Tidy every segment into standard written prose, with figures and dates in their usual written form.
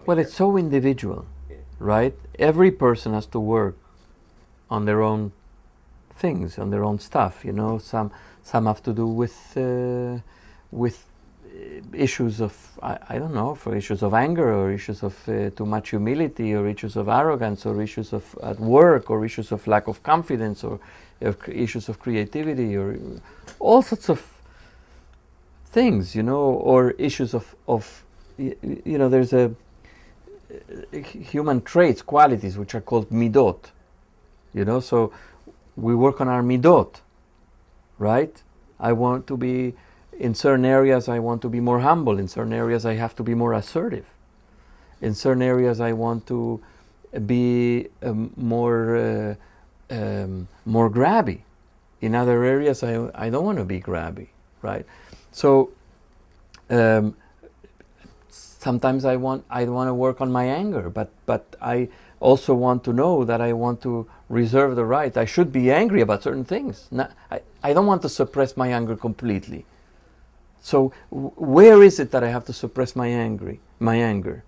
Well, it's so individual, right? Every person has to work on their own things, on their own stuff. You know, some have to do with issues of I don't know, for issues of anger, or issues of too much humility, or issues of arrogance, or issues of at work, or issues of lack of confidence, or issues of creativity, or all sorts of things, you know, or issues of you know, there's a human traits, qualities which are called midot, you know. So we work on our midot, right? I want to be, in certain areas I want to be more humble, in certain areas I have to be more assertive, in certain areas I want to be more grabby, in other areas I don't want to be grabby, right? So sometimes I want to work on my anger, but I also want to know that I want to reserve the right. I should be angry about certain things. I don't want to suppress my anger completely. So where is it that I have to suppress my anger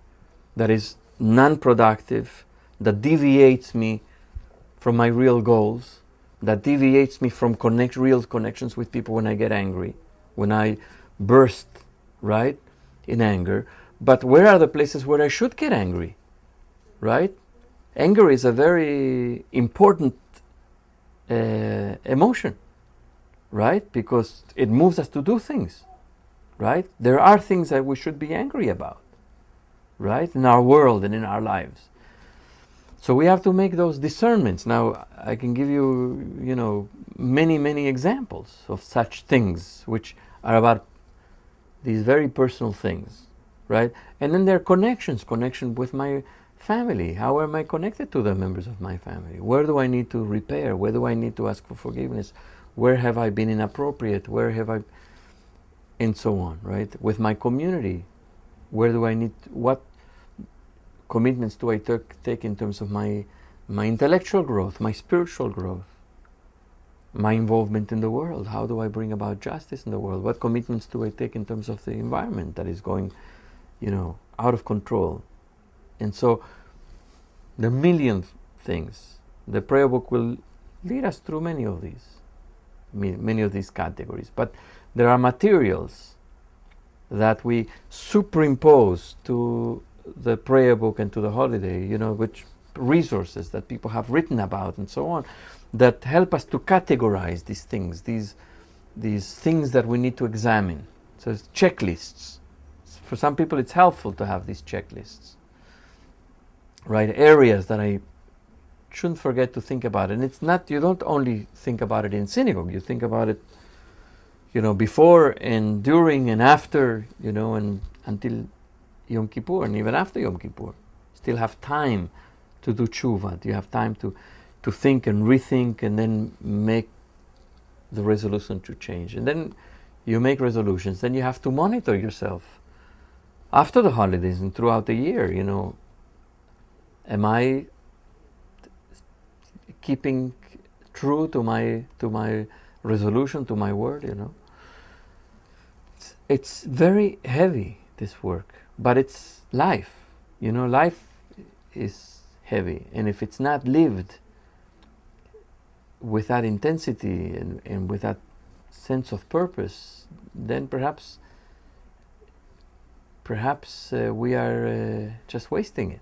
that is non-productive, that deviates me from my real goals, that deviates me from real connections with people when I get angry, when I burst, right, in anger. But where are the places where I should get angry, right? Anger is a very important emotion, right? Because it moves us to do things, right? There are things that we should be angry about, right? In our world and in our lives. So we have to make those discernments. Now, I can give you, you know, many, many examples of such things which are about these very personal things, right? And then there are connection with my family. How am I connected to the members of my family? Where do I need to repair? Where do I need to ask for forgiveness? Where have I been inappropriate? Where have I, and so on, right? With my community, where do I need, what commitments do I take in terms of my intellectual growth, my spiritual growth, my involvement in the world? How do I bring about justice in the world? What commitments do I take in terms of the environment that is going, you know, out of control? And so the million things. The prayer book will lead us through many of these categories. But there are materials that we superimpose to the prayer book and to the holiday, you know, which resources that people have written about and so on, that help us to categorize these things, these things that we need to examine. So it's checklists. For some people it's helpful to have these checklists, right? Areas that I shouldn't forget to think about. And it's not, you don't only think about it in synagogue, you think about it, you know, before and during and after, you know, and until Yom Kippur, and even after Yom Kippur. Still have time to do tshuva. You have time to think and rethink, and then make the resolution to change. And then you make resolutions. Then you have to monitor yourself after the holidays and throughout the year. You know, am I keeping true to my resolution, to my word? You know, it's very heavy, this work, but it's life. You know, life is heavy, and if it's not lived with that intensity and with that sense of purpose, then perhaps we are just wasting it.